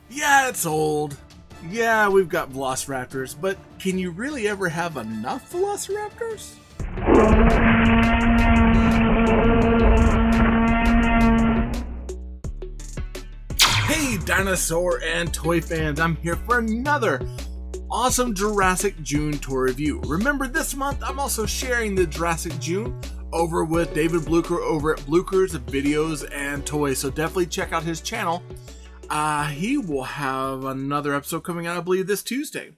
Yeah, it's old. Yeah, we've got Velociraptors, but can you really ever have enough Velociraptors? Hey, dinosaur and toy fans, I'm here for another awesome Jurassic June toy review. Remember, this month I'm also sharing the Jurassic June over with David Blucher over at Blucher's Videos and Toys, so definitely check out his channel. He will have another episode coming out, I believe, this Tuesday.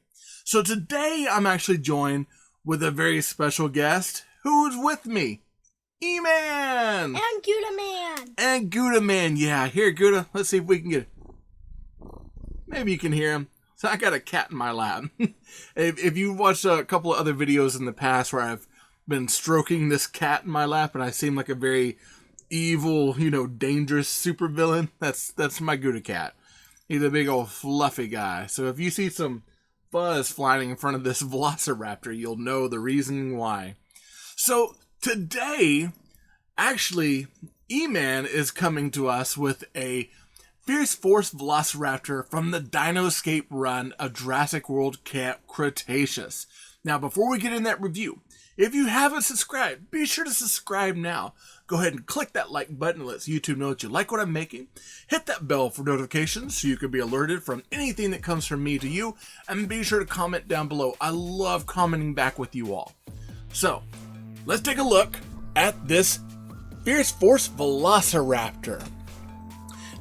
So today I'm actually joined with a very special guest who's with me. E-Man! And Gouda Man! And Gouda Man, yeah. Here, Gouda, let's see if we can get it. Maybe you can hear him. So I got a cat in my lap. If you've watched a couple of other videos in the past where I've been stroking this cat in my lap and I seem like a very evil, dangerous supervillain, that's my Gouda cat. He's a big old fluffy guy. So if you see some fuzz flying in front of this Velociraptor, you'll know the reason why. So today, actually, E-Man is coming to us with a Fierce Force Velociraptor from the Dino Escape run of Jurassic World Camp Cretaceous. Now, before we get in that review, if you haven't subscribed, be sure to subscribe now. Go ahead and click that like button. It lets YouTube know that you like what I'm making. Hit that bell for notifications so you can be alerted from anything that comes from me to you. And be sure to comment down below. I love commenting back with you all. So, let's take a look at this Fierce Force Velociraptor.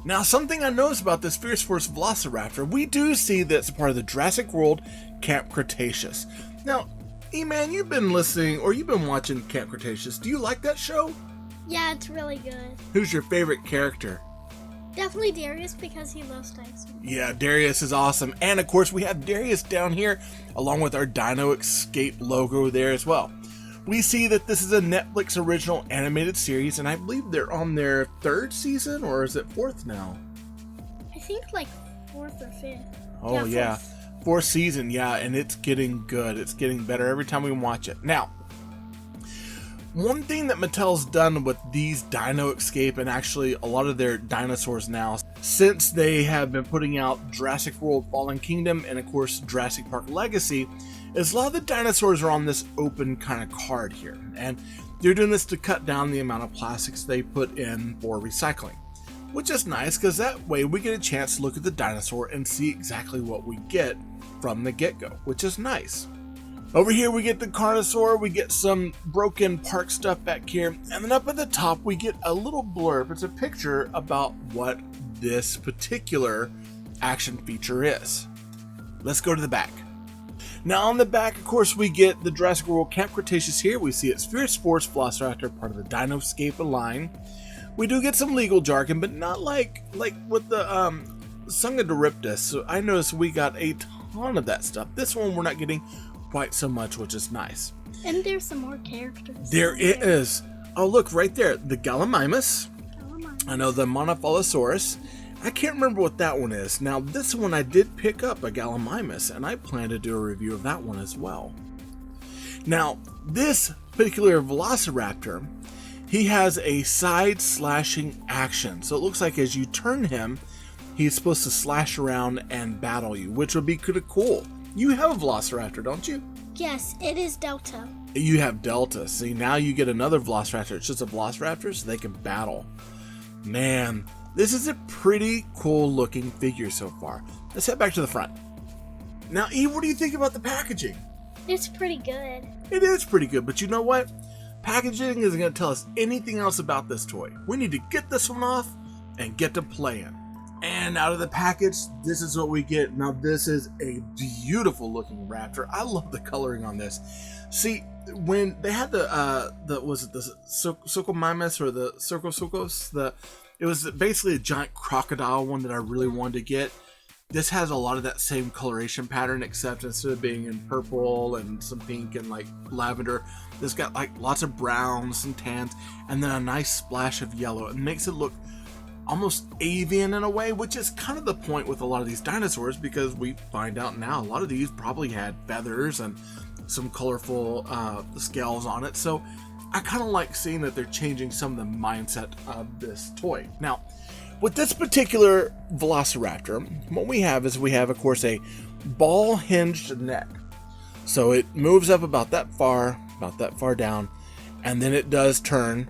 Now, something I noticed about this Fierce Force Velociraptor, we do see that it's a part of the Jurassic World Camp Cretaceous. Now, E-Man, you've been listening, or you've been watching Camp Cretaceous. Do you like that show? Yeah, it's really good. Who's your favorite character? Definitely Darius, because he loves dinosaurs. Yeah, Darius is awesome. And of course, we have Darius down here, along with our Dino Escape logo there as well. We see that this is a Netflix original animated series, and I believe they're on their third season, or is it fourth now? I think like fourth or fifth. Oh, yeah. Fourth season, yeah, and it's getting good. It's getting better every time we watch it. Now, one thing that Mattel's done with these Dino Escape and actually a lot of their dinosaurs now, since they have been putting out Jurassic World Fallen Kingdom and of course Jurassic Park Legacy, is a lot of the dinosaurs are on this open kind of card here. And they're doing this to cut down the amount of plastics they put in for recycling. Which is nice because that way we get a chance to look at the dinosaur and see exactly what we get from the get-go, which is nice. Over here we get the Carnosaur, we get some broken park stuff back here, and then up at the top we get a little blurb. It's a picture about what this particular action feature is. Let's go to the back. Now on the back, of course, we get the Jurassic World Camp Cretaceous here. We see it's Fierce Force Velociraptor, part of the Dino Escape line. We do get some legal jargon, but not like with the Sungadoriptus. So I noticed we got a ton of that stuff. This one we're not getting quite so much, which is nice. And there's some more characters. There is. Oh, look right there. The Gallimimus. I know the Monophylosaurus. I can't remember what that one is. Now, this one I did pick up a Gallimimus, and I plan to do a review of that one as well. Now, this particular Velociraptor, he has a side slashing action. So it looks like as you turn him, he's supposed to slash around and battle you, which would be kind of cool. You have a Velociraptor, don't you? Yes, it is Delta. You have Delta. See, now you get another Velociraptor. It's just a Velociraptor, so they can battle. Man, this is a pretty cool looking figure so far. Let's head back to the front. Now, E, what do you think about the packaging? It's pretty good. It is pretty good, but you know what? Packaging isn't going to tell us anything else about this toy. We need to get this one off and get to playing. And out of the package, this is what we get. Now, this is a beautiful looking raptor. I love the coloring on this. See, when they had the Socomimus or the Circosocos, it was basically a giant crocodile one that I really wanted to get. This has a lot of that same coloration pattern, except instead of being in purple and some pink and like lavender, this got like lots of browns and tans, and then a nice splash of yellow. It makes it look almost avian in a way, which is kind of the point with a lot of these dinosaurs, because we find out now a lot of these probably had feathers and some colorful scales on it. So I kind of like seeing that they're changing some of the mindset of this toy. Now, With this particular Velociraptor, what we have is of course, a ball-hinged neck. So it moves up about that far down, and then it does turn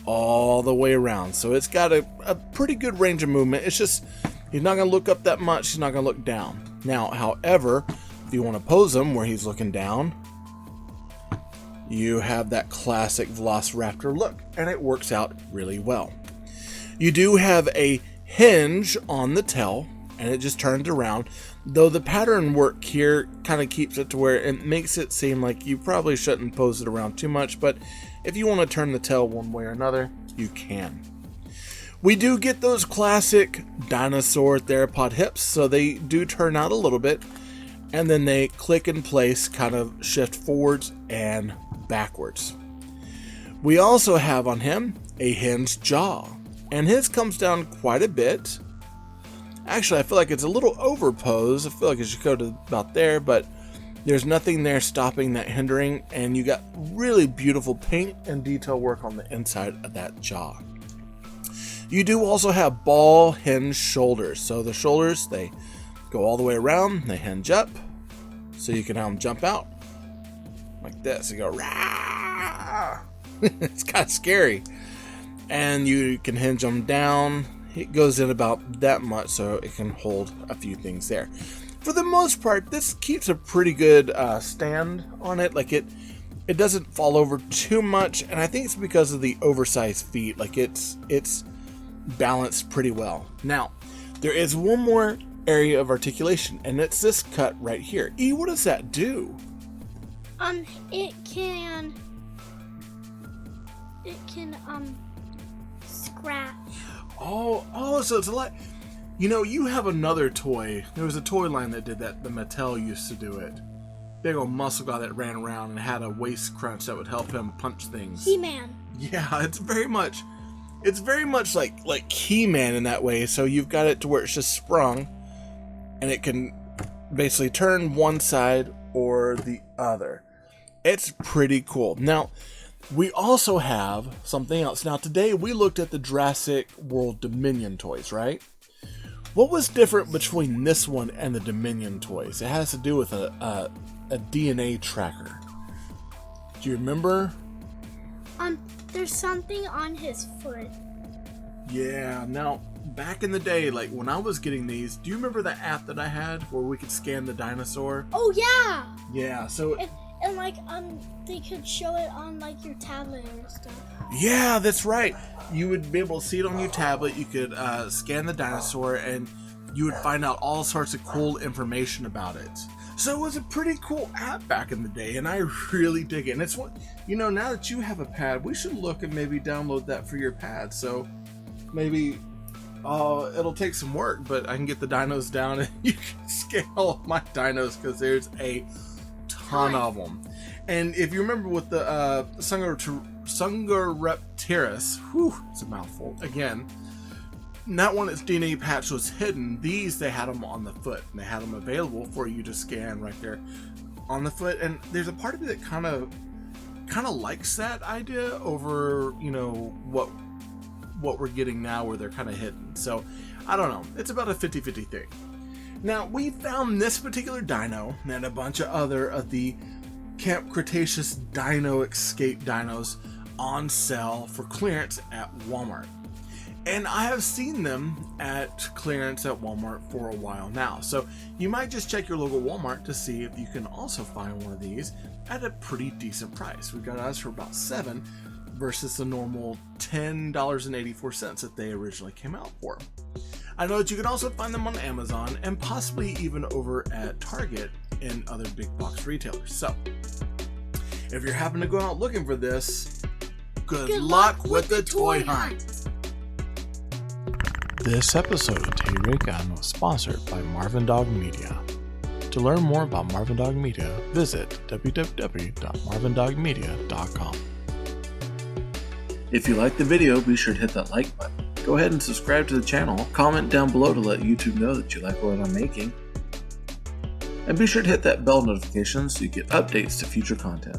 all the way around. So it's got a pretty good range of movement. It's just, he's not going to look up that much, he's not going to look down. Now, however, if you want to pose him where he's looking down, you have that classic Velociraptor look, and it works out really well. You do have a hinge on the tail, and it just turns around, though the pattern work here kind of keeps it to where it makes it seem like you probably shouldn't pose it around too much, but if you want to turn the tail one way or another, you can. We do get those classic dinosaur theropod hips, so they do turn out a little bit, and then they click in place, kind of shift forwards and backwards. We also have on him a hinged jaw, and his comes down quite a bit. Actually, I feel like it's a little overposed. I feel like it should go to about there, but there's nothing there stopping that hindering, and you got really beautiful paint and detail work on the inside of that jaw. You do also have ball hinge shoulders. So the shoulders, they go all the way around, they hinge up, so you can have them jump out like this. You go, rah! It's kind of scary. And you can hinge them down. It goes in about that much, so it can hold a few things there. For the most part, this keeps a pretty good stand on it. Like it doesn't fall over too much, and I think it's because of the oversized feet. Like it's balanced pretty well. Now, there is one more area of articulation, and it's this cut right here. E, what does that do? It can scratch. Oh, so it's a lot. You know, you have another toy. There was a toy line that did that. The Mattel used to do it. Big old muscle guy that ran around and had a waist crunch that would help him punch things. He-Man. Yeah, it's very much like He-Man in that way. So you've got it to where it's just sprung, and it can basically turn one side or the other. It's pretty cool. Now, we also have something else. Now, today we looked at the Jurassic World Dominion toys, right? What was different between this one and the Dominion toys? It has to do with a DNA tracker. Do you remember? There's something on his foot. Yeah, now, back in the day, like when I was getting these, do you remember the app that I had where we could scan the dinosaur? Oh, yeah! Yeah, so... And like, they could show it on like your tablet or stuff. Yeah, that's right. You would be able to see it on your tablet. You could scan the dinosaur, and you would find out all sorts of cool information about it. So it was a pretty cool app back in the day, and I really dig it. And it's what, you know, now that you have a pad, we should look and maybe download that for your pad. So maybe it'll take some work, but I can get the dinos down and you can scan all of my dinos, because there's a ton of them. And if you remember with the Sungaraptorus, whew, it's a mouthful again. Not when its DNA patch was hidden, these, they had them on the foot, and they had them available for you to scan right there on the foot. And there's a part of me that kind of likes that idea over, you know, what we're getting now, where they're kind of hidden. So I don't know, it's about a 50-50 thing. Now, we found this particular dino and a bunch of other of the Camp Cretaceous Dino Escape dinos on sale for clearance at Walmart. And I have seen them at clearance at Walmart for a while now. So you might just check your local Walmart to see if you can also find one of these at a pretty decent price. We got ours for about $7 versus the normal $10.84 that they originally came out for. I know that you can also find them on Amazon and possibly even over at Target and other big box retailers. So if you're happening to go out looking for this, good luck with the toy hunt. This episode of Tay Gun was sponsored by Marvin Dog Media. To learn more about Marvin Dog Media, visit www.marvindogmedia.com. If you liked the video, be sure to hit that like button. Go ahead and subscribe to the channel. Comment down below to let YouTube know that you like what I'm making. And be sure to hit that bell notification so you get updates to future content.